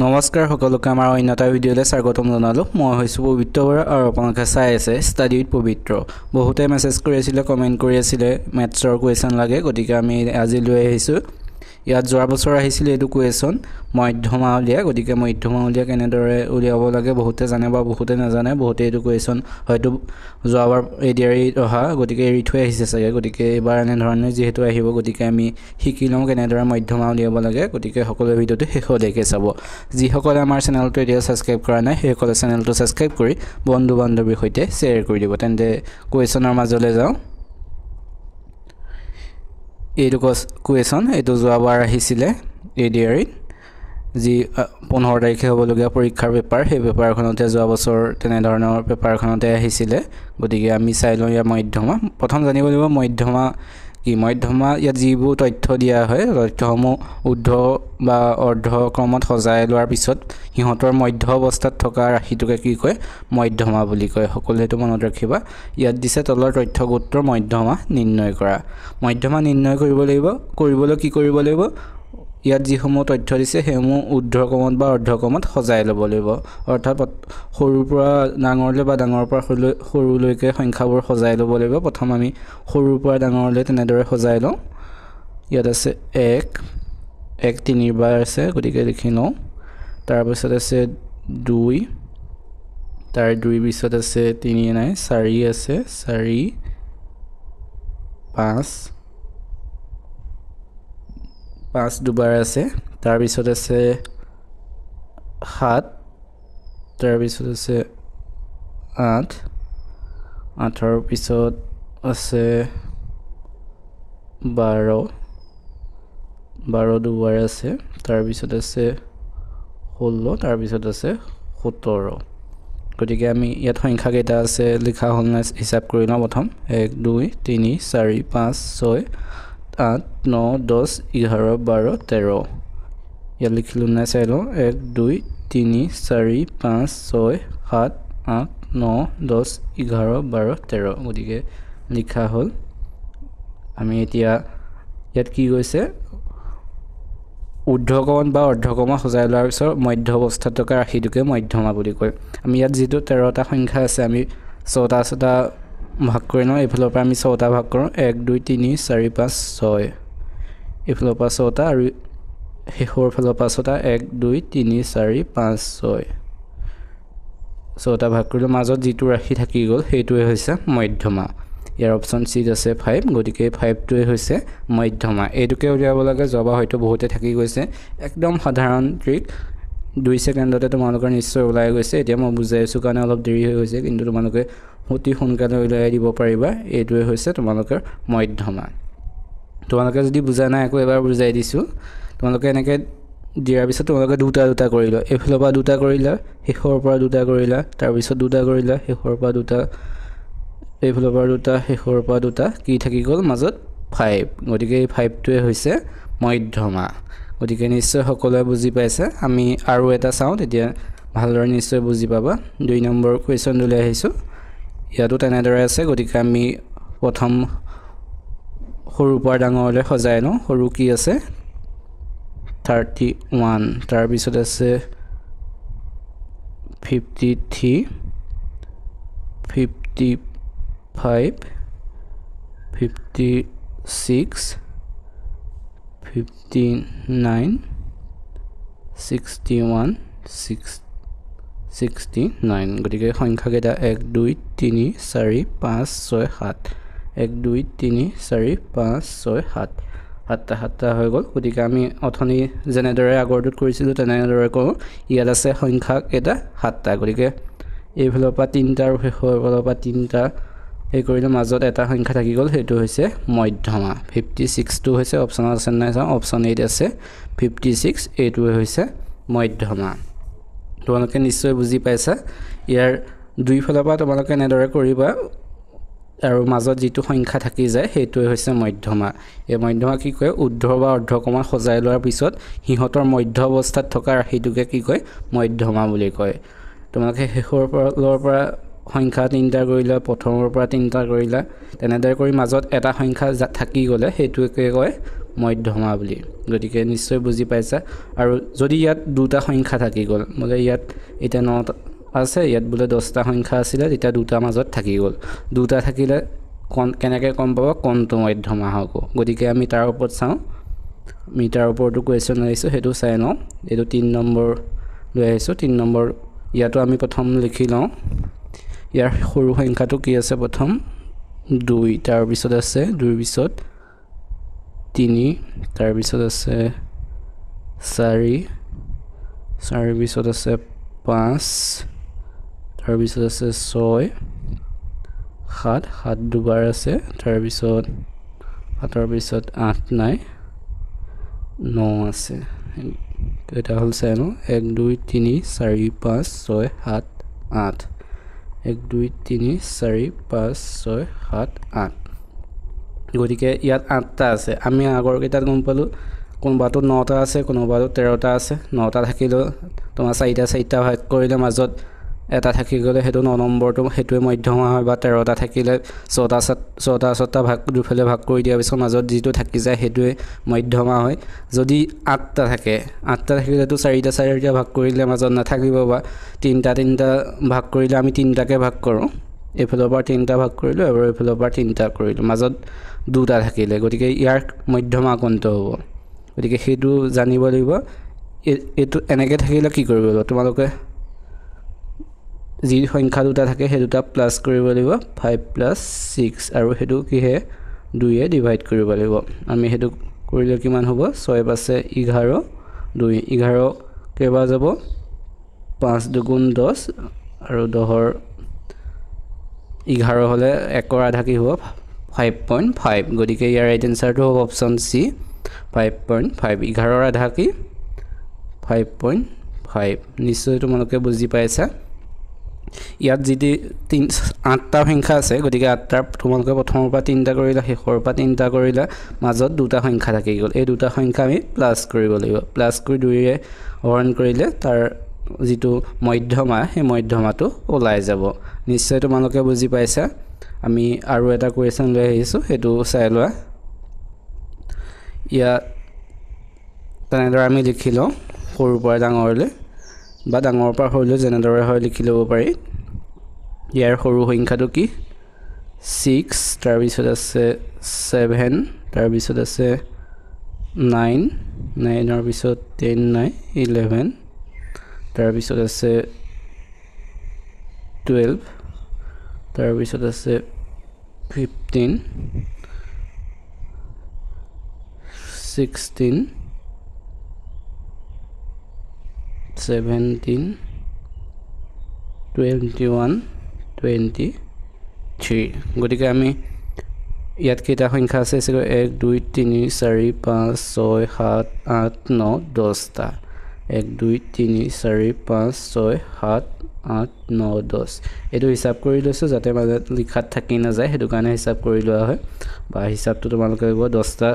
নমস্কাৰ সকলোকে আমাৰ অন্যটা ভিডিঅ'লৈ স্বাগতম জনালোঁ। মই হৈছোঁ পবিত্ৰ বৰা আৰু আপোনালোকে চাই আছে ষ্টাডি উইথ পবিত্ৰ। বহুতে মেছেজ কৰি আছিলে, কমেণ্ট কৰি আছিলে মেথছৰ কুৱেশ্যন লাগে, গতিকে আমি আজি লৈ আহিছোঁ। ইয়াত যোৱা বছৰ আহিছিলে এইটো কুৱেশ্যন মধ্যমা উলিয়াই, গতিকে মধ্যমা উলিয়াই কেনেদৰে উলিয়াব লাগে বহুতে জানে বা বহুতে নাজানে। বহুতে এইটো কুৱেশ্যন হয়তো যোৱাবাৰ এডিআৰি অহা, গতিকে এৰি থৈ আহিছে চাগে, গতিকে এইবাৰ এনেধৰণে যিহেতু আহিব, গতিকে আমি শিকি লওঁ কেনেদৰে মধ্যমা উলিয়াব লাগে। গতিকে সকলোৱে ভিডিঅ'টো শেষলৈকে চাব। যিসকলে আমাৰ চেনেলটো এতিয়া ছাবস্ক্ৰাইব কৰা নাই সেইসকলে চেনেলটো ছাবস্ক্ৰাইব কৰি বন্ধু বান্ধৱীৰ সৈতে শ্বেয়াৰ কৰি দিব। তেন্তে কুৱেশ্যনৰ মাজলৈ যাওঁ। এইটো কুৱেশ্যন এইটো যোৱাবাৰ আহিছিলে এডিআৰিত, যি 15 তাৰিখে হ'বলগীয়া পৰীক্ষাৰ পেপাৰ, সেই পেপাৰখনতে যোৱা বছৰ তেনেধৰণৰ পেপাৰখনতে আহিছিলে। গতিকে আমি চাই লওঁ ইয়াৰ মধ্যমা। প্ৰথম জানিব লাগিব মধ্যমা কি। মধ্যমা ইয়াত যিবোৰ তথ্য দিয়া হয়, তথ্যসমূহ ঊৰ্ধ্ব বা অৰ্ধ ক্ৰমত সজাই লোৱাৰ পিছত সিহঁতৰ মধ্য অৱস্থাত থকা ৰাশিটোকে কি কয়, মধ্যমা বুলি কয়। সকলোৱে সেইটো মনত ৰাখিবা। ইয়াত দিছে তলৰ তথ্য গোটৰ মধ্যমা নিৰ্ণয় কৰা। মধ্যমা নিৰ্ণয় কৰিবলৈ কি কৰিব লাগিব, ইয়াত যিসমূহ তথ্য দিছে সেইসমূহ ঊৰ্ধ্বক্ৰমত বা অৰ্ধক্ৰমত সজাই ল'ব লাগিব। অৰ্থাৎ সৰুৰ পৰা ডাঙৰলৈ বা ডাঙৰৰ পৰা সৰুলৈকে সংখ্যাবোৰ সজাই ল'ব লাগিব। প্ৰথম আমি সৰুৰ পৰা ডাঙৰলৈ তেনেদৰে সজাই লওঁ। ইয়াত আছে 1 তিনিবাৰ আছে, গতিকে লিখি লওঁ। তাৰপিছত আছে 2, তাৰ 2 পিছত আছে 3 নাই, 4 আছে, 4 5 দুবাৰ আছে। তাৰপিছত আছে 7, তাৰপিছত আছে 8ৰ পিছত আছে 12 দুবাৰ আছে। তাৰপিছত আছে 16, তাৰপিছত আছে 17। গতিকে আমি ইয়াত সংখ্যা কেইটা আছে লিখা হ'ল নাই হিচাপ কৰি লওঁ। প্ৰথম 1 2 3 4 5 6 8 9 10 11 12 13। ইয়াত লিখিলোঁ নাই চাই লওঁ। 1 2 3 4 5 6 7 8 9 10 11 12 13। গতিকে লিখা হ'ল। আমি এতিয়া ইয়াত কি কৈছে, ঊৰ্ধ্বক্ৰমত বা অৰ্ধক্ৰমত সজাই লোৱাৰ পিছত মধ্য অৱস্থাত থকা ৰাশিটোকে মধ্যমা বুলি কয়। আমি ইয়াত যিটো 13টা সংখ্যা আছে, আমি 6টা ভাগ কৰি লওঁ। এইফালৰ পৰা আমি 6টা ভাগ কৰোঁ। 1 2 3 4 5 6, এইফালৰ পৰা 6টা আৰু শেষৰ ফালৰ পৰা 6টা। 1 2 3 4 5 6, 6টা ভাগ কৰিলোঁ। মাজত যিটো ৰাশি থাকি গ'ল সেইটোৱে হৈছে মধ্যমা। ইয়াৰ অপশ্যন চিত আছে 5, গতিকে 5টোৱে হৈছে মধ্যমা। এইটোকে উলিয়াব লাগে। যোৱাবাৰ হয়তো বহুতে থাকি গৈছে। একদম সাধাৰণ ট্ৰিক, 2 ছেকেণ্ডতে তোমালোকৰ নিশ্চয় ওলাই গৈছে। এতিয়া মই বুজাই আছোঁ কাৰণে অলপ দেৰি হৈ গৈছে, কিন্তু তোমালোকে অতি সোনকালে উলিয়াই দিব পাৰিবা। এইটোৱে হৈছে তোমালোকৰ মধ্যমা। তোমালোকে যদি বুজা নাই আকৌ এবাৰ বুজাই দিছোঁ। তোমালোকে এনেকৈ দিয়াৰ পিছত তোমালোকে দুটা কৰিলা, এইফালৰ পৰা 2টা কৰিলা, শেষৰ পৰা 2টা কৰিলা, তাৰপিছত 2টা কৰিলা, শেষৰ পৰা 2টা, এইফালৰ পৰা 2টা, শেষৰ পৰা 2টা, কি থাকি গ'ল মাজত 5। গতিকে এই 5টোৱে হৈছে মধ্যমা। গতিকে নিশ্চয় সকলোৱে বুজি পাইছে। আমি আৰু এটা চাওঁ, তেতিয়া ভালদৰে নিশ্চয় বুজি পাবা। 2 নম্বৰ কুৱেশ্যনটোলৈ আহিছোঁ। ইয়াতো তেনেদৰে আছে। গতিকে আমি প্ৰথম সৰুৰ পৰা ডাঙৰলৈ সজাই লওঁ। সৰু কি আছে 31, তাৰপিছত আছে 53 55 56 59 61 69। গতিকে সংখ্যাকেইটা 1 2 3 4 5 6 7, 1 2 3 4 5 6 7, 7টা হৈ গ'ল। গতিকে আমি অথনি যেনেদৰে আগৰটোত কৰিছিলোঁ তেনেদৰে কৰোঁ। ইয়াত আছে সংখ্যা কেইটা 7টা। গতিকে এইফালৰ পৰা 3টা আৰু শেষৰ ফালৰ পৰা 3টা এই কৰিলে মাজত এটা সংখ্যা থাকি গ'ল, সেইটো হৈছে মধ্যমা। 56টো হৈছে অপশ্যনত আছে নাই চাওঁ। অপশ্যন 8 আছে 56, এইটোৱে হৈছে মধ্যমা। তোমালোকে নিশ্চয় বুজি পাইছা। ইয়াৰ দুইফালৰ পৰা তোমালোকে এনেদৰে কৰিবা আৰু মাজত যিটো সংখ্যা থাকি যায় সেইটোৱে হৈছে মধ্যমা। এই মধ্যমা কি কয়, ঊৰ্ধ্ব বা অৰ্ধক্ৰমত সজাই লোৱাৰ পিছত সিহঁতৰ মধ্য অৱস্থাত থকা ৰাশিটোকে কি কয়, মধ্যমা বুলি কয়। তোমালোকে শেষৰ ফালৰ পৰা সংখ্যা 3টা কৰিলা, প্ৰথমৰ পৰা 3টা কৰিলা, তেনেদৰে কৰি মাজত এটা সংখ্যা থাকি গ'লে সেইটোকে কয় মধ্যমা বুলি গতিকে নিশ্চয় বুজি পাইছা আৰু যদি ইয়াত দুটা সংখ্যা থাকি গ'ল মানে ইয়াত এটা 9 আছে ইয়াত বোলে 10টা সংখ্যা আছিল তেতিয়া দুটা মাজত থাকি গ'ল দুটা থাকিলে কেনেকৈ কম পাব কোনটো মধ্যমা হ'ব গতিকে আমি তাৰ ওপৰত চাওঁ আমি তাৰ ওপৰটো কোৱেশ্চন লৈছো হেতু চাই লওঁ এটো 3 নম্বৰ লৈ আহিছো 3 নম্বৰ ইয়াতো আমি প্ৰথম লিখি লওঁ ইয়াৰ সৰু সংখ্যাটো কি আছে প্ৰথম 2 তাৰ পিছত আছে 2 পিছত 3 তাৰ পিছত আছে 4 4 পিছত আছে 5 তাৰ পিছত আছে 6 7 7 দুবাৰ আছে তাৰ পিছত 7ৰ পিছত 8 নাই 9 আছে এটা হল চাই ন 1 2 3 4 5 6 7 8 1 2 3 4 5 6 7 8 গতিকে ইয়াত 8টা আছে আমি আগৰ কেইটাত গম পালো কোনবাটো 9টা আছে কোনবাটো 13টা আছে 9টা থাকিলেও তোমাৰ 4টা ভাগ কৰিলে মাজত এটা থাকি গ'লে হেতু 9 নম্বৰটো হেতুৱে মধ্যমা হয় বা 13টা থাকিলে 6টা ভাগ দুফালে ভাগ কৰি দিয়া পিছত মাজত যিটো থাকি যায় হেতুৱে মধ্যমা হয় যদি 8টা থাকে 8টা থাকিলেতো 4টা ভাগ কৰিলে মাজত নাথাকিব বা 3টা ভাগ কৰিলে আমি 3টাকে ভাগ কৰোঁ এফালৰ পৰা 3টা ভাগ কৰিলো আৰু এফালৰ পৰা 3টা কৰিলো মাজত দুটা থাকিলে গতিকে ইয়াৰ মধ্যমা কোনটো হ'ব গতিকে হেতু জানিব লাগিব এটো এনেকৈ থাকিলে কি কৰিব লাগিব তোমালোকে যি সংখ্যা দুটা থাকে হে দুটা প্লাস কৰিব লাগিব 5 + 6 আৰু হেতু কি হে 2 এ ডিভাইড কৰিব লাগিব আমি হেতু কৰিলে কিমান হ'ব 6 পাছে 11 2 11 কেবা যাব 5 দুগুণ 10 আৰু 10ৰ 11 হলে 1ৰ আধা কি হ'ব 5.5 গতিকে ইয়াৰ ৰাইট আনসাৰটো হ'ব অপচন সি 5.5 11ৰ আধা কি 5.5 নিশ্চয় তোমালোকে বুজি পাইছা ইয়াত যদি 8টা সংখ্যা আছে গতিকে 8টা তোমালোকে প্ৰথমৰ পৰা 3টা কৰিলা শেষৰ পৰা 3টা কৰিলা মাজত দুটা সংখ্যা থাকি গ'ল এই দুটা সংখ্যা আমি প্লাস কৰিব লাগিব প্লাস কৰি 2 ৰে হৰণ কৰিলে তাৰ যিটো মধ্যমা সেই মধ্যমাটো ওলাই যাব নিশ্চয় তোমালোকে বুজি পাইছা আমি আৰু এটা কোৱেশ্চন লৈ আহিছো হেতু চাই লোৱা ইয়া তেনেদৰে আমি লিখি লওঁ সৰুৰ পৰা ডাঙৰলৈ বা ডাঙৰৰ পৰা সৰুলৈ যেনেদৰে হয় লিখি ল'ব পাৰি ইয়াৰ সৰু সংখ্যাটো কি 6 তাৰ পিছত আছে 7 তাৰ পিছত আছে 9 9ৰ পিছত 10 নাই 11 তাৰ পিছত আছে 12 তাৰ পিছত আছে 15 16 17 21 23 গতিকে আমি ইয়াত কেইটা সংখ্যা আছে 1 2 3 4 5 6 7 8 9 10টা 1 2 3 4 5 6 7 8 9 10 এটো হিসাব কৰি লৈছো যাতে মাজত লিখাত থাকি না যায় হেতু কাৰণে হিসাব কৰি লোৱা হয় বা হিসাবটো তোমালোকে হ'ব 10টা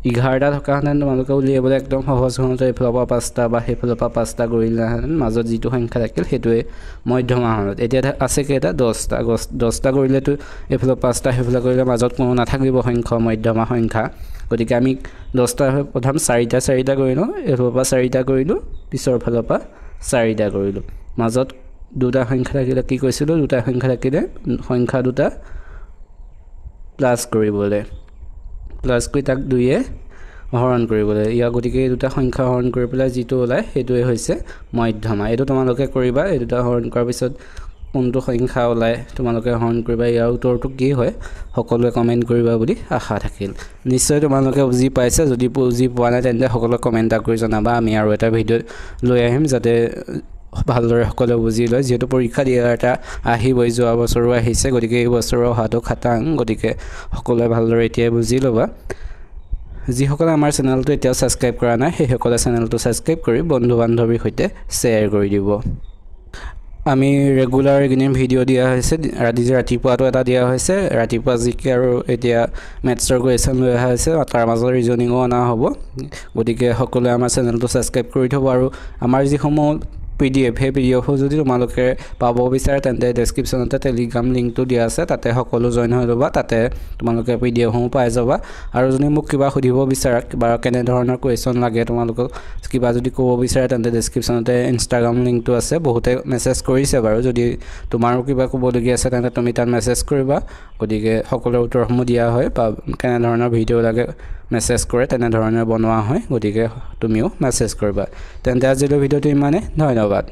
11টা থকা হেতেন তোমালোকে উলিয়াবলৈ একদম সহজ হওঁতে এফালৰ পৰা 5টা বা হেফালৰ পৰা 5টা কৰিলা হেতেন মাজত যিটো সংখ্যা থাকিল হেতুৱে মধ্যমা হ'ল এতিয়া আছে কেইটা 10টা কৰিলেতো এফালৰ 5টা হেফালৰ কৰিলে মাজত কোনো নাথাকিব সংখ্যা মধ্যমা সংখ্যা গতিকে আমি 10টা প্ৰথম 4টা কৰিলো এফালৰ পৰা 4টা কৰিলো পিছৰ ফালৰ পৰা 4টা কৰিলো মাজত দুটা সংখ্যা থাকিলে কি কৈছিলো দুটা সংখ্যা থাকিলে সংখ্যা দুটা প্লাস কৰিবলৈ প্লাস কৰি তাক 2 এ হৰণ কৰিবলৈ ইয়া গতিকে দুটা সংখ্যা হৰণ কৰি পেলাই যিটো ওলাই হেতুৱে হৈছে মধ্যমা এটো তোমালোকে কৰিবা এই দুটা হৰণ কৰাৰ পিছত কোনটো সংখ্যা ওলাই তোমালোকে হৰণ কৰিবা ইয়াৰ উত্তৰটো কি হয় সকলোৱে কমেন্ট কৰিবা বুলি আশা থাকিল নিশ্চয় তোমালোকে বুজি পাইছা যদি বুজি পোৱা নাই তেন্তে সকলোৱে কমেন্ট কৰি জনাবা আমি আৰু এটা ভিডিও লৈ আহিম যাতে ভালদৰে সকলোৱে বুজি লয় যেহেতু পৰীক্ষা দিয়াৰ এটা আহিবই যোৱা বছৰো আহিছে গতিকে এই বছৰৰ হাতো খাটাং গতিকে সকলোৱে ভালদৰে এতিয়া বুজি লবা যিসকলে আমাৰ চেনেলটো এতিয়া সাবস্ক্ৰাইব কৰা নাই সেই সকলে চেনেলটো সাবস্ক্ৰাইব কৰি বন্ধু বান্ধৱীৰ সৈতে শ্বেয়াৰ কৰি দিব আমি ৰেগুলাৰ গিনে ভিডিও দিয়া হৈছে ৰাতিপুৱাটো এটা দিয়া হৈছে ৰাতিপুৱা জিকে আৰু এতিয়া মেথছৰ কোৱেশ্চন লৈ অহা হৈছে তাৰ মাজৰ ৰিজনিংও অনা হ'ব গতিকে সকলোৱে আমাৰ চেনেলটো সাবস্ক্ৰাইব কৰি থব আৰু আমাৰ যিসমূহ PDF সেই PDF যদি তোমালোকে পাব বিচাৰে তেন্তে ডেছক্ৰিপশ্যনতে টেলিগ্ৰাম লিংকটো দিয়া আছে তাতে সকলো জইন হৈ ল'বা তাতে তোমালোকে PDF সমূহ পাই যাবা আৰু যদি মোক কিবা সুধিব বিচাৰা কিবা কেনে ধৰণৰ কোৱেশ্যন লাগে তোমালোকক কিবা যদি ক'ব বিচাৰে তেন্তে ডেছক্ৰিপশ্যনতে ইনষ্টাগ্ৰাম লিংকটো আছে বহুতে মেছেজ কৰিছে বাৰু যদি তোমাৰো কিবা ক'বলগীয়া আছে তেন্তে তুমি তাত মেছেজ কৰিবা গতিকে সকলো উত্তৰসমূহ দিয়া হয় বা কেনে ধৰণৰ ভিডিঅ' লাগে মেছেজ কৰে তেনে ধৰণে বনোৱা হয় গতিকে তুমিও মেছেজ কৰিবা তেন্তে আজিৰ ভিডিঅ'টো ইমানে ধন্যবাদ